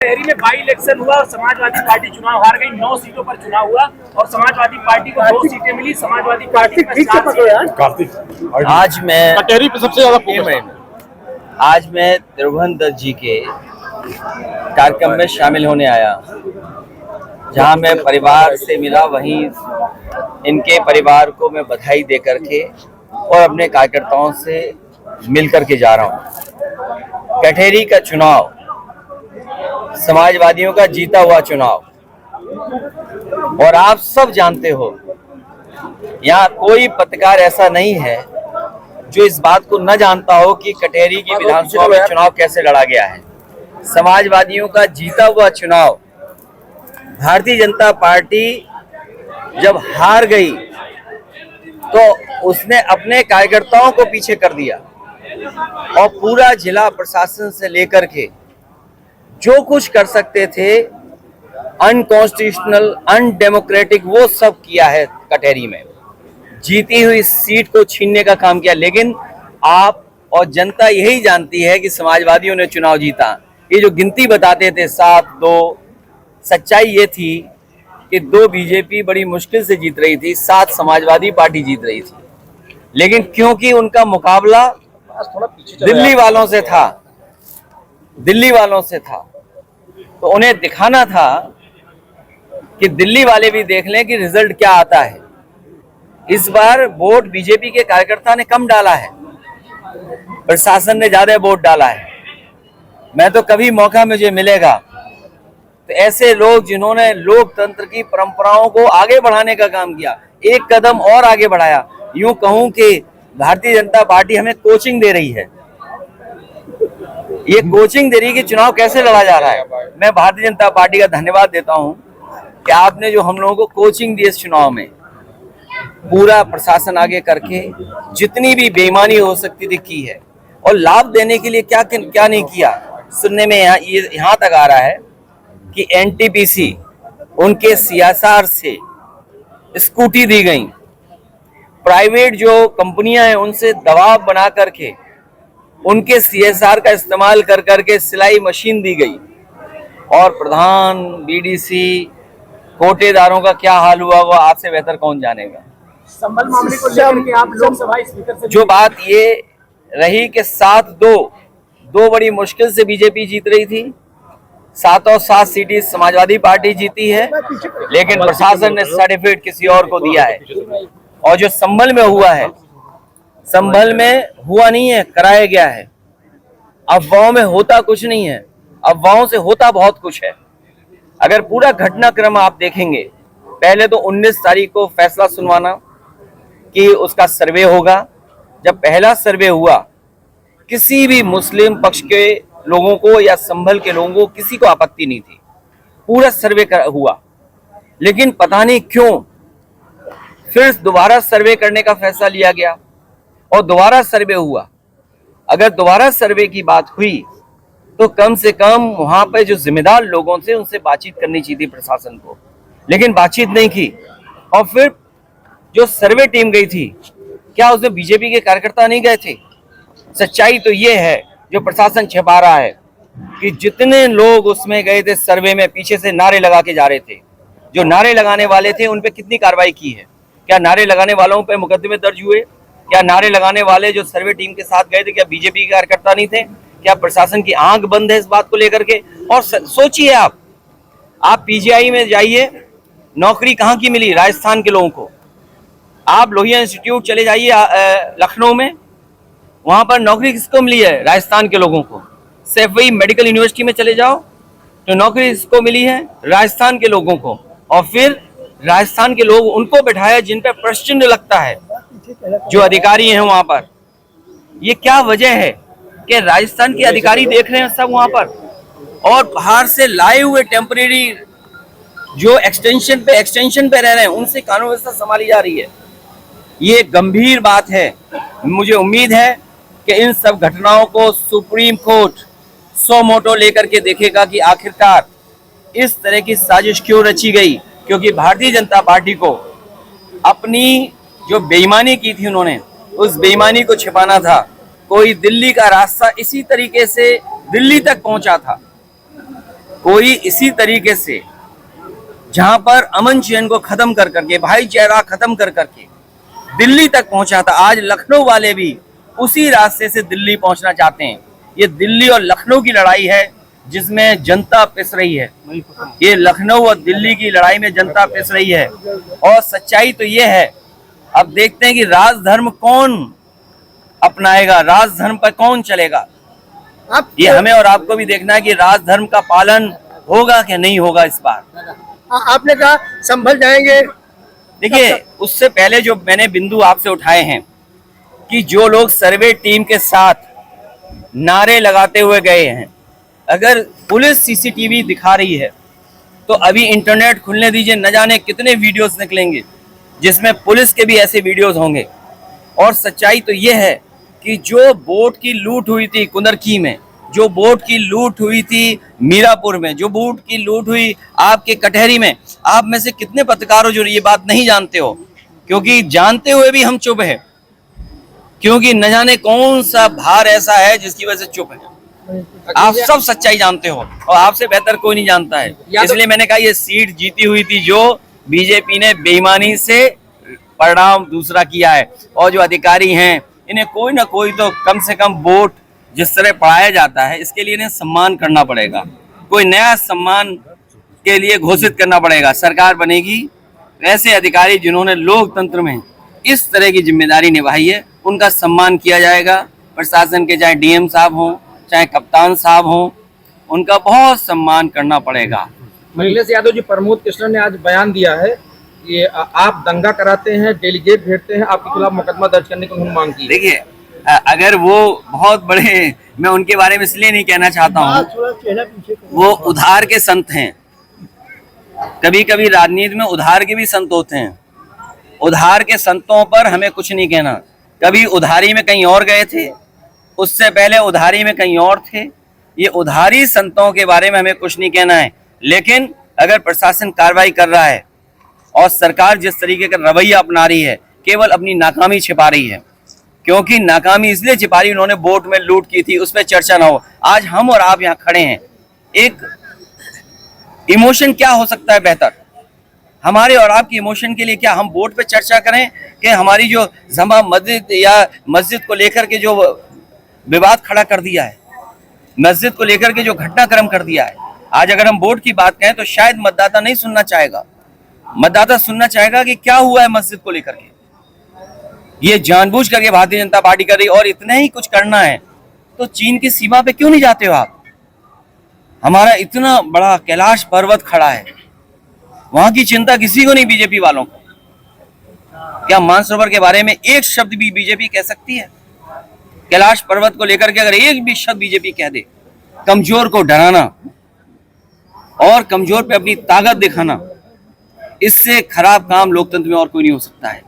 शहरी में by election हुआ और समाजवादी पार्टी चुनाव हार गई। 9 सीटों पर चुनाव हुआ और समाजवादी पार्टी को 2 सीटें मिली। समाजवादी पार्टी को 7 सीटें। आज मैं कटेरी पे सबसे ज्यादा आज मैं त्रिभुवन दत्त जी के कार्यक्रम में शामिल होने आया, जहां मैं परिवार से मिला। वहीं इनके परिवार को मैं बधाई दे करके और अपने कार्यकर्ताओं से मिल करके जा रहा हूं। कटेरी का चुनाव समाजवादियों का जीता हुआ चुनाव, और आप सब जानते हो, यहाँ कोई पत्रकार ऐसा नहीं है जो इस बात को न जानता हो कि कटेरी की विधानसभा में चुनाव कैसे लड़ा गया है। समाजवादियों का जीता हुआ चुनाव, भारतीय जनता पार्टी जब हार गई तो उसने अपने कार्यकर्ताओं को पीछे कर दिया और पूरा जिला प्रशासन से लेकर के जो कुछ कर सकते थे अनकॉन्स्टिट्यूशनल, अनडेमोक्रेटिक, वो सब किया है। कटेरी में जीती हुई सीट को छीनने का काम किया। लेकिन आप और जनता यही जानती है कि समाजवादियों ने चुनाव जीता। ये जो गिनती बताते थे 7-2, सच्चाई ये थी कि 2 बीजेपी बड़ी मुश्किल से जीत रही थी, 7 समाजवादी पार्टी जीत रही थी। लेकिन क्योंकि उनका मुकाबला दिल्ली वालों से था, तो उन्हें दिखाना था कि दिल्ली वाले भी देख लें कि रिजल्ट क्या आता है। इस बार वोट बीजेपी के कार्यकर्ता ने कम डाला है, प्रशासन ने ज्यादा वोट डाला है। मैं तो कभी मौका मुझे मिलेगा तो ऐसे लोग जिन्होंने लोकतंत्र की परंपराओं को आगे बढ़ाने का काम किया, एक कदम और आगे बढ़ाया। यूं कहूं कि भारतीय जनता पार्टी हमें कोचिंग दे रही है। ये कोचिंग दे रही है कि चुनाव कैसे लड़ा जा रहा है। मैं भारतीय जनता पार्टी का धन्यवाद देता हूं कि आपने जो हम लोगों को कोचिंग दी इस चुनाव में, पूरा प्रशासन आगे करके जितनी भी बेईमानी हो सकती थी की है, और लाभ देने के लिए क्या क्या नहीं किया। सुनने में यहाँ तक आ रहा है कि एनटीपीसी, उनके सीएसआर से स्कूटी दी गई, प्राइवेट जो कंपनियां हैं उनसे दबाव बना करके उनके सीएसआर का इस्तेमाल कर करके सिलाई मशीन दी गई, और प्रधान, बीडीसी, कोटेदारों का क्या हाल हुआ वो आपसे बेहतर कौन जानेगा। संभल मामले को लेकर के आप लोकसभा स्पीकर से जो बात ये रही कि 7-2 बड़ी मुश्किल से बीजेपी जीत रही थी, 7 सीटें समाजवादी पार्टी जीती है, लेकिन प्रशासन ने सर्टिफिकेट किसी और को दिया है। और जो संभल में हुआ है, संभल में हुआ नहीं है, कराया गया है। अफवाहों में होता कुछ नहीं है, अफवाहों से होता बहुत कुछ है। अगर पूरा घटनाक्रम आप देखेंगे, पहले तो 19 तारीख को फैसला सुनवाना कि उसका सर्वे होगा। जब पहला सर्वे हुआ, किसी भी मुस्लिम पक्ष के लोगों को या संभल के लोगों को किसी को आपत्ति नहीं थी, पूरा सर्वे हुआ। लेकिन पता नहीं क्यों फिर दोबारा सर्वे करने का फैसला लिया गया और दोबारा सर्वे हुआ। अगर दोबारा सर्वे की बात हुई तो कम से कम वहां पे जो जिम्मेदार लोगों से उनसे बातचीत करनी चाहिए थी प्रशासन को, लेकिन बातचीत नहीं की। और फिर जो सर्वे टीम गई थी, क्या उसमें बीजेपी के कार्यकर्ता नहीं गए थे? सच्चाई तो ये है, जो प्रशासन छिपा रहा है, कि जितने लोग उसमें गए थे सर्वे में, पीछे से नारे लगा के जा रहे थे। जो नारे लगाने वाले थे उन पे कितनी कार्रवाई की है? क्या नारे लगाने वालों पे मुकदमे दर्ज हुए? क्या नारे लगाने वाले जो सर्वे टीम के साथ गए थे, क्या बीजेपी के कार्यकर्ता नहीं थे? क्या प्रशासन की आंख बंद है इस बात को लेकर के? और सोचिए, आप पीजीआई में जाइए, नौकरी कहाँ की मिली? राजस्थान के लोगों को। आप लोहिया इंस्टीट्यूट चले जाइए लखनऊ में, वहां पर नौकरी किसको मिली है? राजस्थान के लोगों को। सैफई मेडिकल यूनिवर्सिटी में चले जाओ तो नौकरी किसको मिली है? राजस्थान के लोगों को। और फिर राजस्थान के लोग उनको बैठाया जिन पर प्रश्न लगता है, जो अधिकारी हैं वहां पर। ये क्या वजह है कि राजस्थान के अधिकारी देख रहे हैं सब वहां पर, और बाहर से लाए हुए टेम्परेरी जो एक्सटेंशन पे रह रहे हैं उनसे कानून व्यवस्था संभाली जा रही है। ये गंभीर बात है। मुझे उम्मीद है कि इन सब घटनाओं को सुप्रीम कोर्ट सो मोटो लेकर के देखेगा कि आखिरकार इस तरह की साजिश क्यों रची गई। क्योंकि भारतीय जनता पार्टी को अपनी जो बेईमानी की थी, उन्होंने उस बेईमानी को छिपाना था। कोई दिल्ली का रास्ता इसी तरीके से दिल्ली तक पहुंचा था। कोई इसी तरीके से जहां पर अमन चैन को खत्म कर करके, भाईचारा खत्म कर करके दिल्ली तक पहुंचा था, आज लखनऊ वाले भी उसी रास्ते से दिल्ली पहुंचना चाहते हैं। ये दिल्ली और लखनऊ की लड़ाई है जिसमें जनता पिस रही है। ये लखनऊ और दिल्ली की लड़ाई में जनता पिस रही है। और सच्चाई तो ये है, अब देखते हैं कि राजधर्म कौन अपनाएगा, राजधर्म पर कौन चलेगा। ये हमें और आपको भी देखना है कि राजधर्म का पालन होगा कि नहीं होगा इस बार। आपने कहा संभल जाएंगे। देखिए, उससे पहले जो मैंने बिंदु आपसे उठाए हैं कि जो लोग सर्वे टीम के साथ नारे लगाते हुए गए हैं, अगर पुलिस सीसीटीवी दिखा रही है तो अभी इंटरनेट खुलने दीजिए, न जाने कितने वीडियोस निकलेंगे जिसमें पुलिस के भी ऐसे वीडियोस होंगे। और सच्चाई तो ये है कि जो बोट की लूट हुई थी कुंदरकी में, जो बोट की लूट हुई थी मीरापुर में, जो बोट की लूट हुई आपके कटहरी में, आप में से कितने पत्रकार हो जो ये बात नहीं जानते हो? क्योंकि जानते हुए भी हम चुप है, क्योंकि न जाने कौन सा भार ऐसा है जिसकी वजह से चुप है। आप सब सच्चाई जानते हो और आपसे बेहतर कोई नहीं जानता है। इसलिए मैंने कहा ये सीट जीती हुई थी जो बीजेपी ने बेईमानी से परिणाम दूसरा किया है। और जो अधिकारी हैं इन्हें कोई ना कोई तो कम से कम वोट जिस तरह पढ़ाया जाता है इसके लिए इन्हें सम्मान करना पड़ेगा, कोई नया सम्मान के लिए घोषित करना पड़ेगा। सरकार बनेगी, ऐसे अधिकारी जिन्होंने लोकतंत्र में इस तरह की जिम्मेदारी निभाई है उनका सम्मान किया जाएगा। प्रशासन के चाहे डीएम साहब हों चाहे कप्तान साहब हों, उनका बहुत सम्मान करना पड़ेगा। अखिलेश यादव जी, प्रमोद कृष्ण ने आज बयान दिया है कि आप दंगा कराते हैं, डेलीगेट भेजते हैं, आपके खिलाफ मुकदमा दर्ज करने की उन्होंने मांग की। देखिए, अगर वो बहुत बड़े, मैं उनके बारे में इसलिए नहीं कहना चाहता हूँ, वो उधार के संत हैं। कभी कभी राजनीति में उधार के भी संत होते हैं। उधार के संतों पर हमें कुछ नहीं कहना। कभी उधारी में कहीं और गए थे, उससे पहले उधारी में कहीं और थे। ये उधारी संतों के बारे में हमें कुछ नहीं कहना है। लेकिन अगर प्रशासन कार्रवाई कर रहा है और सरकार जिस तरीके का रवैया अपना रही है, केवल अपनी नाकामी छिपा रही है। क्योंकि नाकामी इसलिए छिपा रही, उन्होंने बोट में लूट की थी, उस पर चर्चा ना हो। आज हम और आप यहाँ खड़े हैं, एक इमोशन क्या हो सकता है बेहतर? हमारे और आपकी इमोशन के लिए क्या हम बोट पे चर्चा करें कि हमारी जो जमा मस्जिद या मस्जिद को लेकर के जो विवाद खड़ा कर दिया है, मस्जिद को लेकर के जो घटनाक्रम कर दिया है, आज अगर हम बोट की बात करें तो शायद मतदाता नहीं सुनना चाहेगा। मतदाता सुनना चाहेगा कि क्या हुआ है मस्जिद को लेकर के। ये जानबूझ करके भारतीय जनता पार्टी कर रही, और इतना ही कुछ करना है तो चीन की सीमा पे क्यों नहीं जाते हो आप? हमारा इतना बड़ा कैलाश पर्वत खड़ा है, वहां की चिंता किसी को नहीं, बीजेपी वालों को। क्या मानसरोवर के बारे में एक शब्द भी बीजेपी कह सकती है? कैलाश पर्वत को लेकर के अगर एक भी शब्द बीजेपी कह दे, कमजोर को डराना और कमजोर पे अपनी ताकत दिखाना, इससे खराब काम लोकतंत्र में और कोई नहीं हो सकता है।